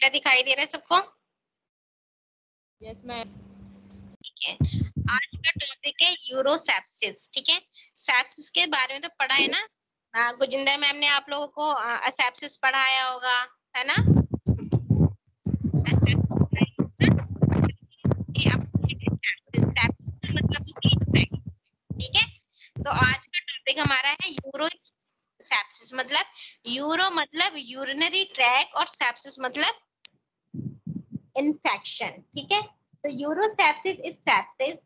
Data दिखाई दे रहा है सबको? Yes ma'am. ठीक है, आज का टॉपिक है यूरोसेप्सिस। ठीक है, सेप्सिस के बारे में तो पढ़ा है ना, गुजिंदर मैम ने आप लोगों को असेप्सिस पढ़ाया होगा, है ना? ठीक है, तो आज का टॉपिक हमारा है यूरोसेप्सिस। मतलब यूरो मतलब यूरिनरी ट्रैक और सेप्सिस मतलब इन्फेक्शन। ठीक है, तो urosepsis is sepsis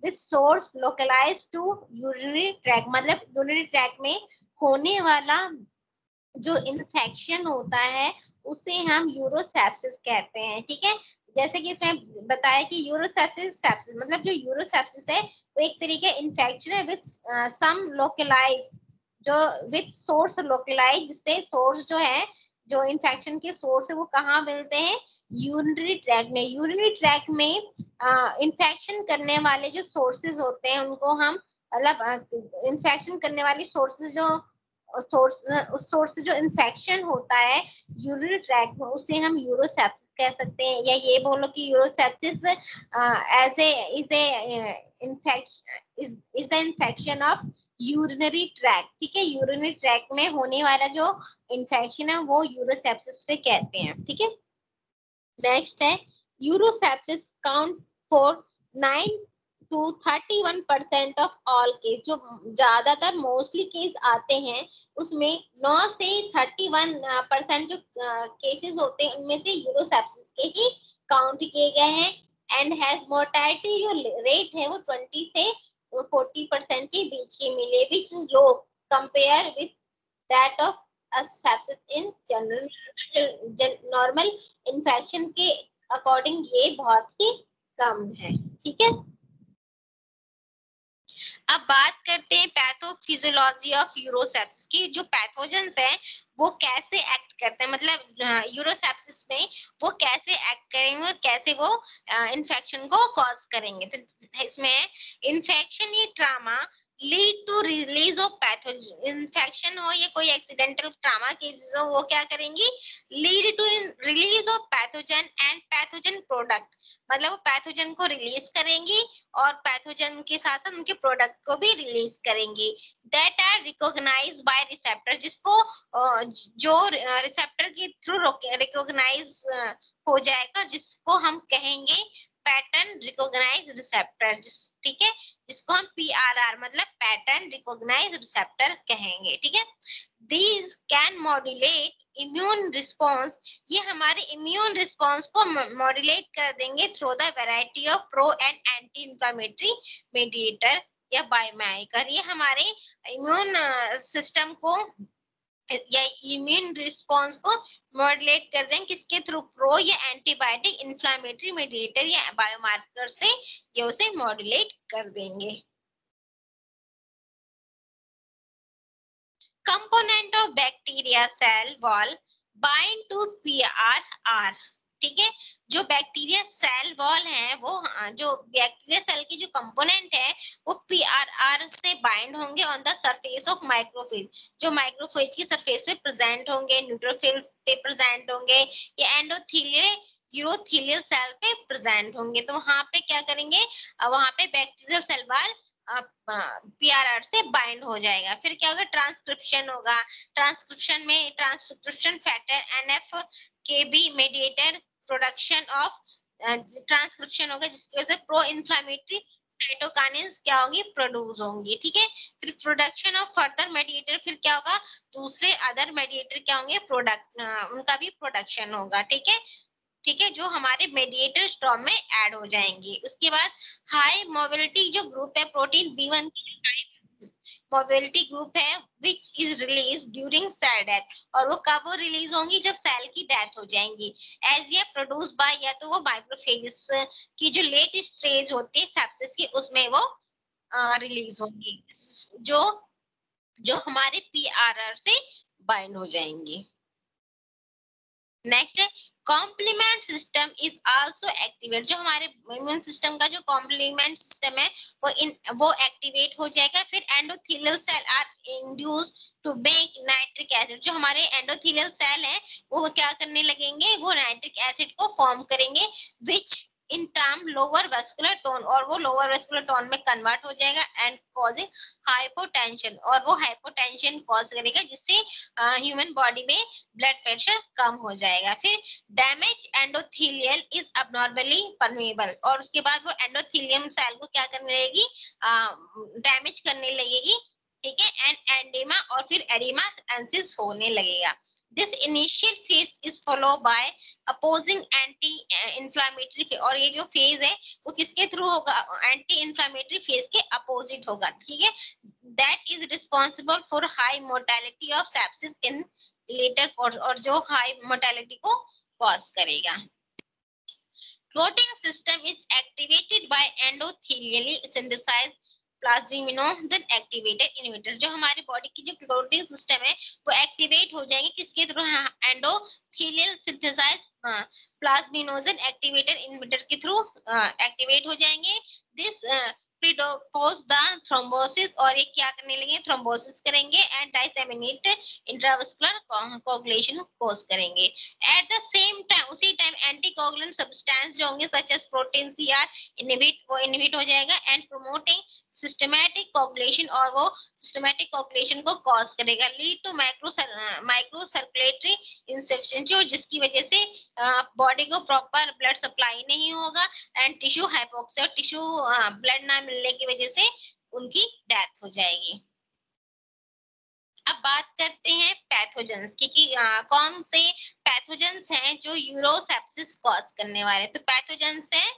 with source localized to urinary tract. मतलब यूरिनरी ट्रैक में होने वाला जो इन्फेक्शन होता है उसे हम यूरोसेप्सिस कहते हैं। ठीक है, जैसे कि इसमें बताया कि यूरोसेप्सिस सेप्सिस मतलब जो यूरोसेप्सिस है वो एक तरीके इन्फेक्शन है विद सम लोकलाइज, जो विद सोर्स लोकलाइज, जिससे सोर्स जो है, जो इन्फेक्शन के सोर्स है वो कहाँ मिलते हैं? यूरिनरी ट्रैक में। यूरिनरी ट्रैक में इन्फेक्शन करने वाले जो सोर्सेज होते हैं उनको हम मतलब इन्फेक्शन करने वाली सोर्सेज जो उस सोर्स से जो इन्फेक्शन होता है यूरिनरी ट्रैक में उसे हम यूरोसेप्सिस कह सकते हैं। या ये बोलो कि urosepsis as a is the infection of urinary tract. ठीक है, यूरिनरी ट्रैक में होने वाला जो इन्फेक्शन है वो यूरोसेप्सिस से कहते हैं। ठीक है, नेक्स्ट है urosepsis count for 9 to 31% of all case. जो ज्यादातर मोस्टली केस आते हैं उसमें 9 से 31% जो केसेस होते हैं उनमें से यूरोसेप्सिस के ही काउंट किए गए हैं। एंड हैज मोर्टेलिटी जो रेट है वो 20 से 40% के बीच की मिले, which is low compare with that of sepsis in general। Normal infection के अकॉर्डिंग ये बहुत ही कम है। ठीक है, अब बात करते हैं पैथोफिजियोलॉजी ऑफ यूरोसेप्सिस की। जो पैथोजेंस है वो कैसे एक्ट करते हैं, मतलब यूरोसेप्सिस में वो कैसे एक्ट करेंगे और कैसे वो इन्फेक्शन को कॉज करेंगे। तो इसमें इन्फेक्शन या trauma lead to release of pathogen. Infection हो या कोई एक्सीडेंटल ट्रामा केसेस हो, वो क्या करेंगी? Lead to release of pathogen and pathogen product. मतलब वो पैथोजन को रिलीज करेंगी और पैथोजन के साथ साथ उनके प्रोडक्ट को भी रिलीज करेंगी। That are recognize by receptor, जिसको जो रिसेप्टर के थ्रू रिकॉग्नाइज हो जाएगा, जिसको हम कहेंगे पैटर्न रिकॉग्नाइज रिसेप्टर। ठीक है, जिसको हम PRR मतलब पैटर्न रिकॉग्नाइज रिसेप्टर कहेंगे। ठीक है, these can modulate immune response. ये हमारे इम्यून रिस्पॉन्स को मॉड्यूलेट कर देंगे through the variety of pro and anti inflammatory mediator या बायोमार्कर। ये हमारे इम्यून सिस्टम को या इम्यून रिस्पॉन्स को मॉड्यूलेट कर देंगे किसके थ्रू? प्रो या एंटीबायोटिक इंफ्लेमेटरी मेडिएटर या बायोमार्कर से ये उसे मॉड्यूलेट कर देंगे। Component of bacteria cell wall bind to PRR। ठीक है, जो बैक्टीरिया सेल वॉल है वो जो बैक्टीरिया सेल की जो कंपोनेंट है वो PRR से बाइंड होंगे on the surface of macrophage. जो माइक्रोफेज की सरफेस पे प्रेजेंट होंगे, न्यूट्रोफिल्स पे प्रेजेंट होंगे या एंडोथेलियल यूरोथेलियल सेल पे प्रेजेंट होंगे। तो वहां पे क्या करेंगे? वहां पे बैक्टीरियल सेल वॉल PRR से बाइंड हो जाएगा। फिर क्या होगा? ट्रांसक्रिप्शन होगा। ट्रांसक्रिप्शन में ट्रांसक्रिप्शन फैक्टर NF के भी मेडिएटर प्रोडक्शन ऑफ ट्रांसक्रिप्शन होगा, जिसकी वजह से प्रो इन्फ्लेमेटरी साइटोकाइनेंस क्या होंगी? प्रोड्यूस होंगी। ठीक है, फिर प्रोडक्शन ऑफ फर्दर मेडिएटर, फिर क्या होगा? दूसरे अदर मेडिएटर क्या होंगे? प्रोडक्ट उनका भी प्रोडक्शन होगा। ठीक है, ठीक है, जो हमारे मेडिएटर स्टॉर्म में ऐड हो जाएंगे। उसके बाद हाई मोबिलिटी जो ग्रुप है प्रोटीन B1 मोबिलिटी ग्रुप है which is release during cell death. और वो कब वो रिलीज होंगी? जब सेल की डेथ हो जाएंगी। एज ये प्रोड्यूस बाय या तो वो माइक्रोफेजेस की जो लेट स्टेज होती है सेप्सिस की, उसमें वो रिलीज होंगी, जो जो हमारे PRR से बाइंड हो जाएंगी। नेक्स्ट है complement system is also activate, जो हमारे इम्यून सिस्टम का जो कॉम्प्लीमेंट सिस्टम है वो एक्टिवेट हो जाएगा। फिर endothelial cell are induce to make nitric acid, जो हमारे एंडोथेलियल सेल है वो क्या करने लगेंगे, वो नाइट्रिक एसिड को फॉर्म करेंगे, which in term lower vascular tone, और वो लोअर वेस्कुलर टोन में कन्वर्ट हो जाएगा एंड कॉजिंग हाइपोटेंशन, और वो हाइपोटेंशन कॉज करेगा जिससे ह्यूमन बॉडी में ब्लड प्रेशर कम हो जाएगा। फिर डैमेज एंडोथेलियल इज अबनॉर्मली परमेबल, और उसके बाद वो एंडोथेलियम सेल को क्या करने लगेगी, डैमेज करने लगेगी, ठीक है, एंड एंडेमा और फिर एडिमा एंसिस होने लगेगा। This initial phase is follow by opposing anti inflammatory, और ये जो फेज है वो किसके थ्रू होगा, एंटी इंफ्लेमेटरी फेज के अपोजिट होगा, ठीक है, that is responsible for high mortality of sepsis in later, और जो हाई मोर्टेलिटी को कॉज करेगा। Clotting system is activated by endothelially synthesized plasminogen activated inhibitor, जो हमारे बॉडी की जो क्लोटिंग सिस्टम है वो एक्टिवेट हो जाएंगे किसके through, endothelial synthesize plasminogen activated inhibitor के थ्रू एक्टिवेट हो जाएंगे। दिस प्रीडिस्पोज द थ्रोम्बोसिस, और ये क्या करने लगे, थ्रोम्बोसिस करेंगे and disseminate intravascular coagulation cause करेंगे। एट द सेम टाइम, उसी टाइम एंटीकोगुलेंट सब्सटेंस जो होंगे such as protein C are inhibit हो जाएगा एंड प्रोमोटिंग सिस्टमैटिक कोagulation, और वो सिस्टमैटिक कोagulation को कॉज करेगा। Lead to micro circulatory insufficiency, जिसकी वजह से बॉडी को प्रॉपर ब्लड सप्लाई नहीं होगा and tissue hypoxia, tissue blood ना मिलने की वजह से उनकी डेथ हो जाएगी। अब बात करते हैं पैथोजेंस की कि कौन से पैथोजेंस हैं जो यूरोसेप्सिस कॉज करने वाले। तो पैथोजेंस हैं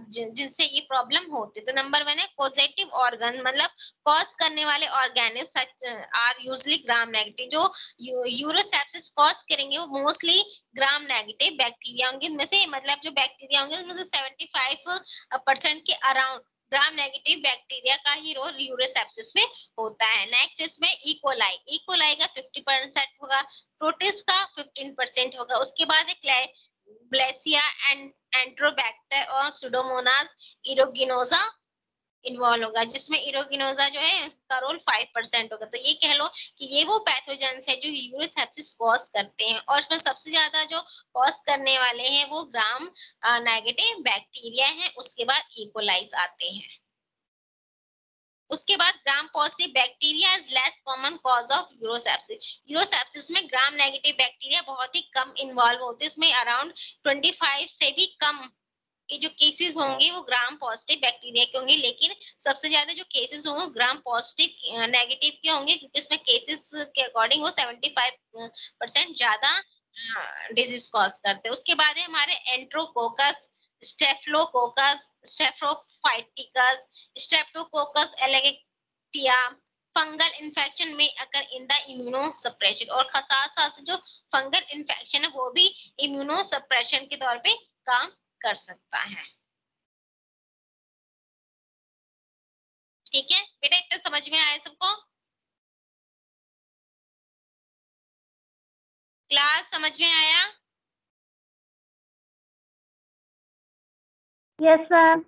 जिनसे ये प्रॉब्लम होती है। तो नंबर 1 है पॉजिटिव ऑर्गन, मतलब कॉज करने वाले organism such are usually gram negative, जो यूरोसेप्सिस कॉज करेंगे वो मोस्टली ग्राम नेगेटिव बैक्टीरिया होंगे। इनमें से मतलब जो बैक्टीरिया होंगे उनमें से 75% के अराउंड ग्राम नेगेटिव बैक्टीरिया का ही रोल यूरोसेप्सिस में होता है। नेक्स्ट इसमें इकोलाई का 50% होगा, प्रोटिस का 15% होगा। उसके बाद ब्लेसिया एंट्रोबैक्टर और सुडोमोनास इरोगिनोसा इन्वॉल्व होगा, जिसमें इरोगिनोसा जो है का रोल 5% होगा। तो ये कह लो कि ये वो पैथोजेंस है जो यूरोसेप्सिस कॉज करते हैं, और इसमें सबसे ज्यादा जो कॉज करने वाले हैं वो ग्राम नेगेटिव बैक्टीरिया है, उसके बाद इकोलाइज आते हैं। उसके बाद gram positive bacteria is less common cause of urosepsis. Urosepsis में ग्राम नेगेटिव बैक्टीरिया बहुत ही कम इन्वॉल्व होते हैं, इसमें अराउंड 25 से भी कम के जो केसेस होंगे वो ग्राम पॉजिटिव बैक्टीरिया के होंगे, लेकिन सबसे ज्यादा जो केसेस होंगे ग्राम पॉजिटिव नेगेटिव के होंगे, क्योंकि इसमें केसेस के अकॉर्डिंग वो 75% ज्यादा डिजीज कॉज करते हैं। उसके बाद है हमारे एंट्रोकोकस, स्टेफिलोकोकस, स्टेफोफाइटिकस, स्ट्रेप्टोकोकस एलेगेक्टिया, फंगल इन्फेक्शन में अगर इन द इम्यूनो सप्रेशन, और साथ साथ जो फंगल इन्फेक्शन है वो भी इम्यूनो सप्रेशन के तौर पे काम कर सकता है। ठीक है बेटा, इतना समझ में आया सबको? क्लास समझ में आया? Yes sir.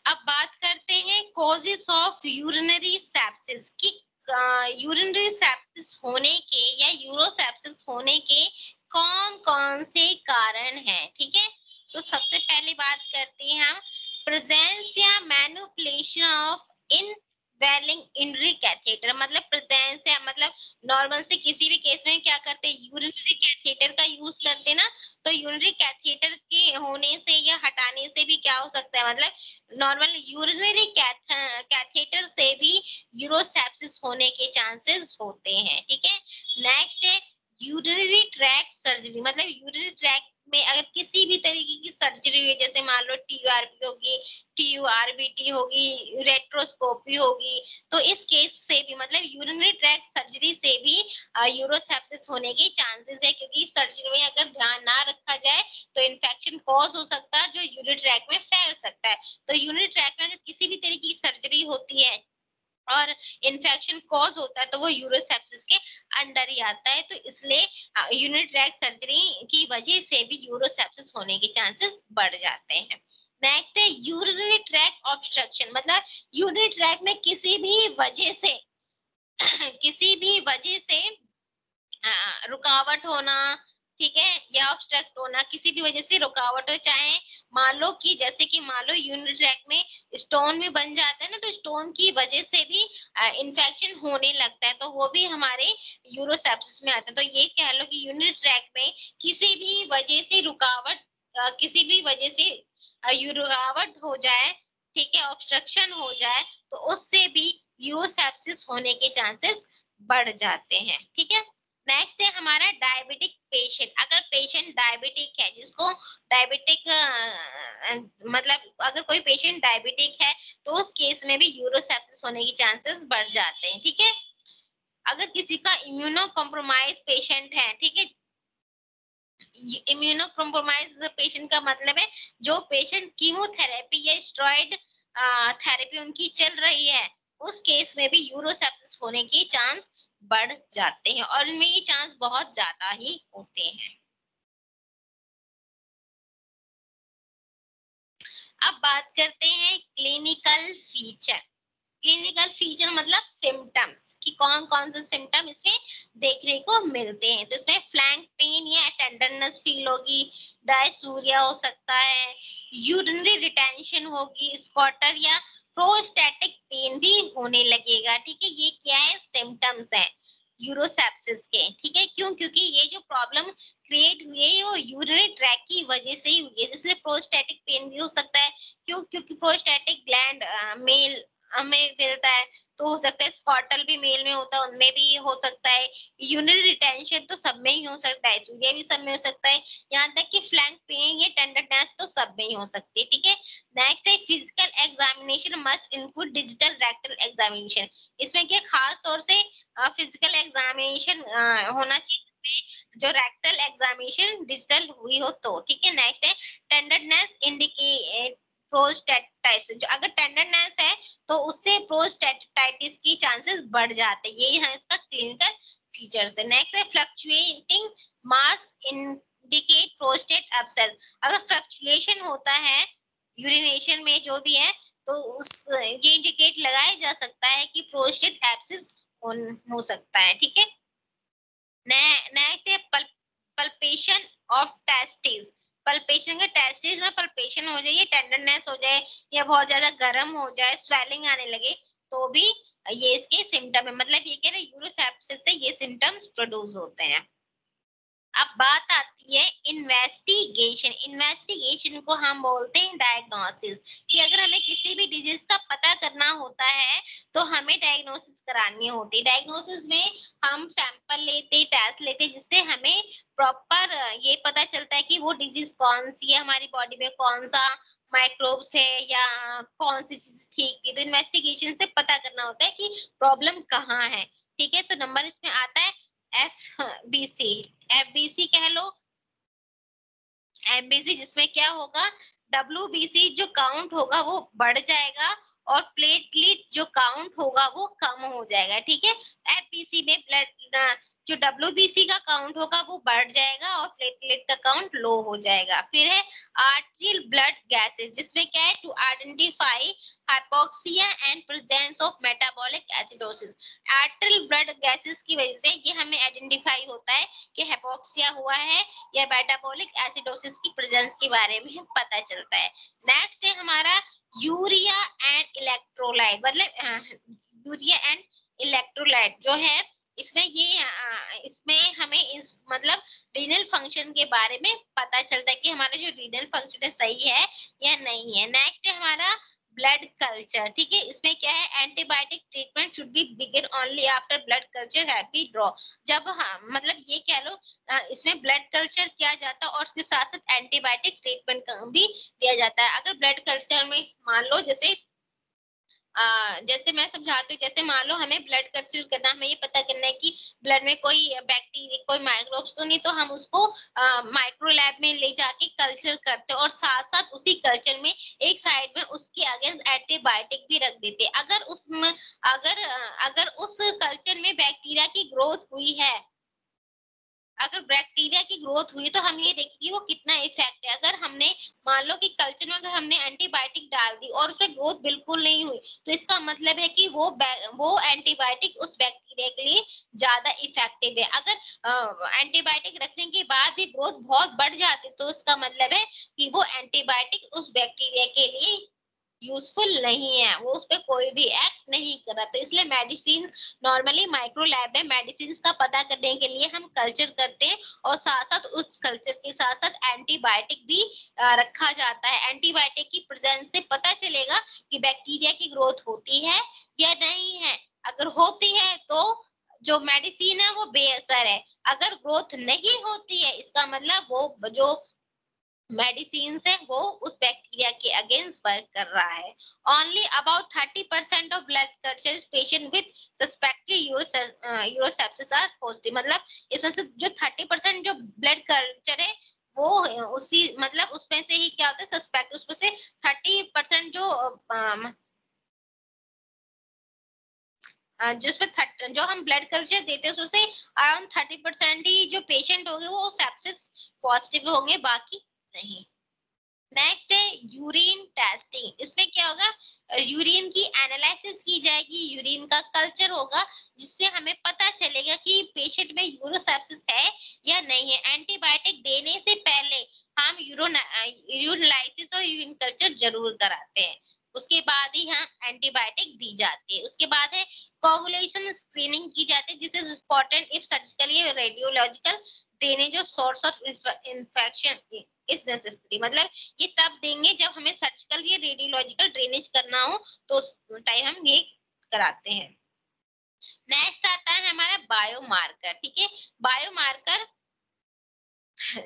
अब बात करते हैं कॉजेस ऑफ यूरिनरी सेप्सिस की। यूरिनरी सेप्सिस होने के या यूरोसेप्सिस होने के कौन कौन से कारण हैं, ठीक है। तो सबसे पहले बात करते हैं हम प्रेजेंस या manipulation of indwelling urinary catheter, मतलब प्रेजेंस या मतलब नॉर्मल से किसी भी केस में क्या करते हैं, यूरिनरी कैथेटर का यूज करते हैं ना, तो यूरिनरी कैथेटर के होने से या हटाने से भी क्या हो सकता है, मतलब नॉर्मल यूरिनरी कैथेटर से भी यूरोसेप्सिस होने के चांसेस होते हैं, ठीक है। नेक्स्ट है यूरिनरी ट्रैक सर्जरी, मतलब यूरिनरी ट्रैक में अगर किसी भी तरीके की सर्जरी हुई, जैसे मान लो टीयूआरपी होगी, टीयूआरबीटी होगी, रेट्रोस्कोपी होगी, तो इस केस से भी मतलब यूरिनरी ट्रैक सर्जरी से भी यूरोसेप्सिस होने के चांसेस है, क्योंकि सर्जरी में अगर ध्यान ना रखा जाए तो इन्फेक्शन कॉज हो सकता है जो यूरिनरी ट्रैक में फैल सकता है। तो यूरिनरी ट्रैक में अगर किसी भी तरीके की सर्जरी होती है और इन्फेक्शन कॉज होता है तो वो यूरोसेप्सिस के अंडर ही आता है। तो इसलिए यूरिनरी ट्रैक सर्जरी की वजह से भी यूरोसेप्सिस होने के चांसेस बढ़ जाते हैं। नेक्स्ट है यूरिनरी ट्रैक ऑब्स्ट्रक्शन, मतलब यूरिनरी ट्रैक में किसी भी वजह से किसी भी वजह से रुकावट होना, ठीक है, या ऑब्स्ट्रक्ट होना, किसी भी वजह से रुकावट हो, चाहे मान लो कि जैसे कि मान लो यूरिनरी ट्रैक में स्टोन भी बन जाता है ना, तो स्टोन की वजह से भी इन्फेक्शन होने लगता है, तो वो भी हमारे यूरोसेप्सिस में आता है। तो ये कह लो कि यूरिनरी ट्रैक में किसी भी वजह से रुकावट, किसी भी वजह से रुकावट हो जाए, ठीक है, ऑब्स्ट्रक्शन हो जाए, तो उससे भी यूरोसेप्सिस होने के चांसेस बढ़ जाते हैं, ठीक है। नेक्स्ट है हमारा डायबिटिक पेशेंट। अगर पेशेंट डायबिटिक है, जिसको डायबिटिक मतलब अगर कोई पेशेंट डायबिटिक है तो उस केस में भी यूरोसेप्सिस होने की चांसेस बढ़ जाते हैं, ठीक है। अगर किसी का इम्यूनो कॉम्प्रोमाइज पेशेंट है, ठीक है, इम्यूनो कॉम्प्रोमाइज पेशेंट का मतलब है जो पेशेंट कीमोथेरेपी या स्टेरॉइड थेरेपी उनकी चल रही है, उस केस में भी यूरोसेप्सिस होने की चांस बढ़ जाते हैं, और इनमें ये चांस बहुत ज्यादा ही होते हैं। अब बात करते हैं क्लिनिकल फीचर। क्लिनिकल फीचर मतलब सिम्टम्स, कि कौन कौन से सिम्टम इसमें देखने को मिलते हैं। तो इसमें फ्लैंक पेन या टेंडरनेस फील होगी, डायसूरिया हो सकता है, यूरिनरी रिटेंशन होगी, स्कॉटर या प्रोस्टैटिक पेन भी होने लगेगा, ठीक है। ये क्या है, सिम्टम्स है यूरोसेप्सिस के, ठीक है। क्यों, क्योंकि ये जो प्रॉब्लम क्रिएट हुई है वो यूरिनरी ट्रैक की वजह से ही हुई है, इसलिए प्रोस्टैटिक पेन भी हो सकता है। क्यों, क्योंकि प्रोस्टैटिक ग्लैंड मेल हमें मिलता है, तो हो सकता है स्कॉटल भी मेल में होता है, उनमें भी हो सकता है। यूरिनरी रिटेंशन तो सब में ही हो सकता है, सूर्य भी सब में हो सकता है, यहाँ तक कि फ्लैंक पेन या टेंडरनेस तो सब में ही हो सकती है, ठीक है। नेक्स्ट है physical examination must include digital rectal examination. इसमें क्या खास तौर से फिजिकल एग्जामिनेशन होना चाहिए, जो रेक्टल एग्जामिनेशन डिजिटल हुई हो तो, ठीक है। नेक्स्ट है टेंडरनेस इंडिकेट प्रोस्टेटाइटिस, जो अगर टेंडरनेस है तो उससे प्रोस्टेटाइटिस की चांसेस बढ़ जाते हैं, ये है इसका क्लिनिकल फीचर्स है। नेक्स्ट है फ्लक्चुएटिंग मास इंडिकेट प्रोस्टेट अपसेट। अगर फ्लक्चुएशन होता है यूरिनेशन में जो भी है, तो उस ये इंडिकेट लगाया जा सकता है कि प्रोस्टेट एब्सिस हो सकता है, ठीक है। नेक्स्ट है पल्पेशन ऑफ टेस्टिस। पल्पेशन का टेस्टिस में पल्पेशन हो जाए, टेंडरनेस हो जाए, या बहुत ज्यादा गर्म हो जाए, स्वेलिंग आने लगे, तो भी ये इसके सिम्टम है। मतलब ये कह रहे यूरोसेप्सिस से ये सिम्टम्स प्रोड्यूस होते हैं। अब बात आती है इन्वेस्टिगेशन। इन्वेस्टिगेशन को हम बोलते हैं डायग्नोसिस, कि अगर हमें किसी भी डिजीज का पता करना होता है तो हमें डायग्नोसिस करानी होती है। डायग्नोसिस में हम सैंपल लेते, टेस्ट लेते, जिससे हमें प्रॉपर ये पता चलता है कि वो डिजीज कौन सी है, हमारी बॉडी में कौन सा माइक्रोब्स है या कौन सी चीज ठीक है। तो इन्वेस्टिगेशन से पता करना होता है कि प्रॉब्लम कहाँ है, ठीक है। तो नंबर इसमें आता है FBC। FBC कह लो, FBC जिसमें क्या होगा, WBC जो काउंट होगा वो बढ़ जाएगा, और प्लेटलेट जो काउंट होगा वो कम हो जाएगा, ठीक है। FBC में ब्लड जो WBC का काउंट होगा वो बढ़ जाएगा और प्लेटलेट का काउंट लो हो जाएगा। फिर है आर्टेरियल ब्लड गैसेस, जिसमें क्या है, to identify hypoxia and presence of metabolic acidosis. Arterial blood gases की वजह से ये हमें आइडेंटिफाई होता है कि हाइपोक्सिया हुआ है या मेटाबॉलिक एसिडोसिस की प्रेजेंस के बारे में पता चलता है। नेक्स्ट है हमारा यूरिया एंड इलेक्ट्रोलाइट, मतलब यूरिया एंड इलेक्ट्रोलाइट जो है, इसमें ये इसमें हमें इस मतलब रीनल फंक्शन के बारे में पता चलता है कि हमारा जो रीनल फंक्शन है सही है या नहीं है। नेक्स्ट है हमारा ब्लड कल्चर, ठीक है। इसमें क्या है, antibiotic treatment should be begin only after blood culture have been draw. जब मतलब ये कह लो इसमें ब्लड कल्चर किया जाता है और उसके साथ साथ एंटीबायोटिक ट्रीटमेंट भी दिया जाता है। अगर ब्लड कल्चर में मान लो जैसे जैसे मैं समझाती हूँ, जैसे मान लो हमें ब्लड कल्चर करना, हमें ये पता करना है कि ब्लड में कोई बैक्टीरिया, कोई माइक्रोब्स तो नहीं, तो हम उसको माइक्रो लैब में ले जाके कल्चर करते हैं और साथ साथ उसी कल्चर में एक साइड में उसके अगेंस्ट एंटीबायोटिक भी रख देते हैं। अगर उस कल्चर में बैक्टीरिया की ग्रोथ हुई है, अगर बैक्टीरिया की ग्रोथ हुई तो हम ये देखिए वो कितना इफेक्ट है। अगर हमने मान लो कि कल्चर में अगर हमने एंटीबायोटिक डाल दी और उसमें ग्रोथ बिल्कुल नहीं हुई, तो इसका मतलब है कि वो एंटीबायोटिक उस बैक्टीरिया के लिए ज्यादा इफेक्टिव है। अगर एंटीबायोटिक रखने के बाद भी ग्रोथ बहुत बढ़ जाती, तो इसका मतलब है कि वो एंटीबायोटिक उस बैक्टीरिया के लिए यूजफुल नहीं है, वो उस पर कोई भी एक्ट नहीं कर रहा। तो इसलिए मेडिसिन नॉर्मली माइक्रो लैब में मेडिसिन का पता करने के लिए हम कल्चर करते हैं और साथ साथ उस कल्चर के साथ साथ एंटीबायोटिक भी रखा जाता है। एंटीबायोटिक की प्रेजेंस से पता चलेगा कि बैक्टीरिया की ग्रोथ होती है या नहीं है। अगर होती है तो जो मेडिसिन है वो बेअसर है, अगर ग्रोथ नहीं होती है इसका मतलब वो जो मेडिसिन है वो उस बैक्टीरिया के अगेंस्ट वर्क कर रहा है। Only about 30% of blood culture patient with suspected urosepsis are positive. मतलब इसमें से जो 30% जो ब्लड कल्चर है वो उसी मतलब उसमें से ही क्या होता है सस्पेक्ट, उसमें से 30% जो हम ब्लड कल्चर देते हैं उसमें से अराउंड 30% ही जो पेशेंट होंगे वो सेप्सिस पॉजिटिव होंगे, बाकी नहीं। नेक्स्ट है यूरिन टेस्टिंग। इसमें क्या होगा, यूरिन की एनालिसिस की जाएगी, यूरिन का कल्चर होगा जिससे हमें पता चलेगा कि पेशेंट में यूरोसेप्सिस है या नहीं है। एंटीबायोटिक देने से पहले हम यूरिनालाइसिस और यूरिन कल्चर जरूर कराते हैं, उसके बाद ही हम एंटीबायोटिक दी जाती है। उसके बाद है कोगुलेशन स्क्रीनिंग की जाती है, this is important if surgically radiological drainage of source of infection is necessary. मतलब ये तब देंगे जब हमें सर्जिकल या रेडियोलॉजिकल ड्रेनेज करना हो, तो उस टाइम हम ये कराते हैं। नेक्स्ट आता है हमारा बायोमार्कर। ठीक है, बायोमार्कर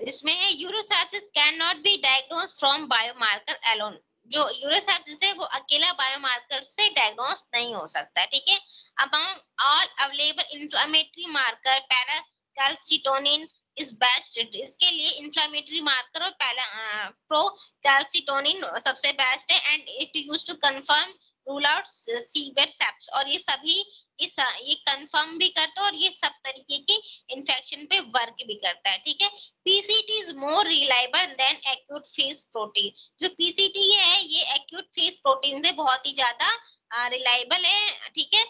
इसमें है urosepsis can not be diagnose from biomarker alone. जो यूरोसेप्सिस है वो अकेला बायोमार्कर से डायग्नोज नहीं हो सकता। ठीक है, among all available inflammatory marker procalcitonin is best. इसके लिए इंफ्लेमेटरी मार्कर और प्रोकैल्सिटोनिन सबसे बेस्ट है and it used to confirm rule out severe sepsis. और ये सभी ये कंफर्म भी करता है और ये सब तरीके की इन्फेक्शन पे वर्क भी करता है। ठीक है, PCT is more reliable then acute phase protein. जो पीसीटी है ये एक्यूट फेज प्रोटीन से बहुत ही ज्यादा रिलायबल है। ठीक है,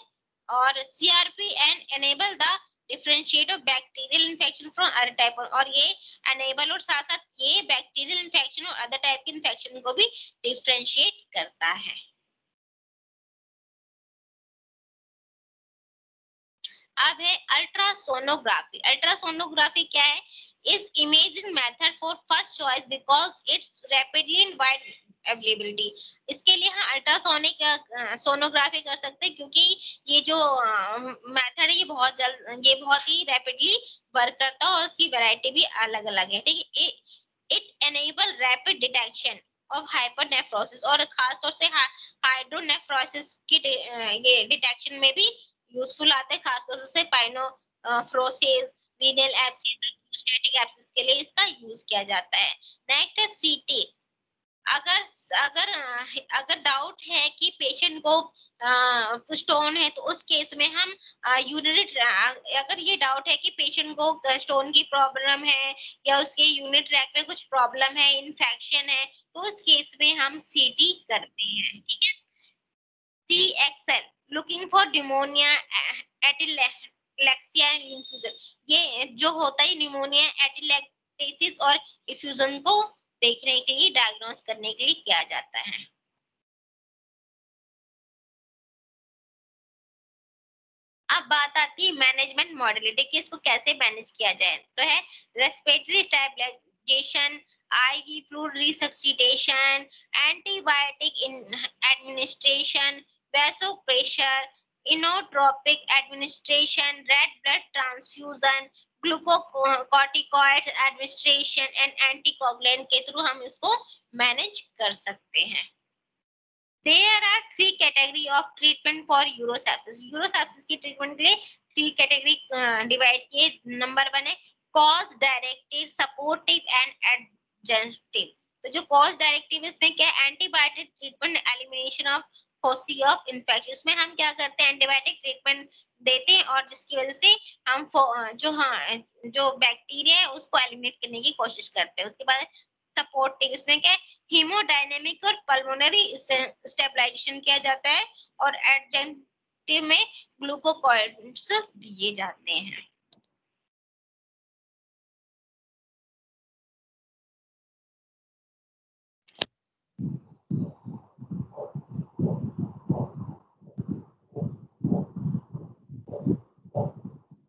और CRP and enable the differentiate of bacterial infection from other type. और ये एनेबल और साथ साथ ये बैक्टीरियल इन्फेक्शन और अदर टाइप के इन्फेक्शन को भी डिफरेंशिएट करता है। अब है अल्ट्रासोनोग्राफी। अल्ट्रासोनोग्राफी क्या है, is imaging method for first choice because it's rapidly and wide availability. इसके लिए हम अल्ट्रासोनिक सोनोग्राफी कर सकते हैं क्योंकि ये जो मेथड है ये बहुत ही रैपिडली वर्क करता है और उसकी वैरायटी भी अलग अलग है। ठीक है, it enable rapid detection of hypernephrosis और खास तौर से हाइड्रोनेफ्रोसिस की ये डिटेक्शन में भी यूजफुल आते हैं, खासतौर से पाइनोफ्रोसिस, रीनल एब्सिस, प्रोस्टेटिक एब्सिस के लिए इसका यूज किया जाता है। नेक्स्ट है सीटी। अगर अगर अगर डाउट है कि पेशेंट को स्टोन है तो उस केस में हम यूरिनरी, अगर ये डाउट है कि पेशेंट को स्टोन की प्रॉब्लम है या उसके यूरिनरी ट्रैक में कुछ प्रॉब्लम है, इन्फेक्शन है, तो उस केस में हम सीटी करते हैं। ठीक है, CXL looking for pneumonia atelectasis infusion. ये जो होता है निमोनिया एटिलेक्टेसिस और इफ्यूजन को देखने के लिए, डायग्नोस करने के लिए किया जाता है। अब बात आती है मैनेजमेंट मॉडलिटी कि इसको कैसे मैनेज किया जाए। तो है respiratory stabilisation, IV fluid resuscitation, antibiotic administration, vasopressor, inotropic administration, red blood transfusion, glucocorticoid administration and anticoagulant के थ्रू हम इसको मैनेज कर सकते हैं। There are 3 category of treatment for urosepsis. Urosepsis की ट्रीटमेंट के लिए 3 कैटेगरी डिवाइड किए। नंबर 1 है cause directed, supportive and adjunctive. तो जो कॉज डायरेक्टिव इसमें क्या है, antibiotic treatment, elimination of foci of infection. इसमें हम क्या करते हैं, एंटीबायोटिक ट्रीटमेंट देते हैं और जिसकी वजह से हम जो बैक्टीरिया है उसको एलिमिनेट करने की कोशिश करते हैं। उसके बाद सपोर्टिव, इसमें क्या है, हीमोडायनेमिक और पल्मोनरी स्टेबलाइजेशन किया जाता है और एडजेंटिव में ग्लूकोकॉर्टिकॉइड्स दिए जाते हैं।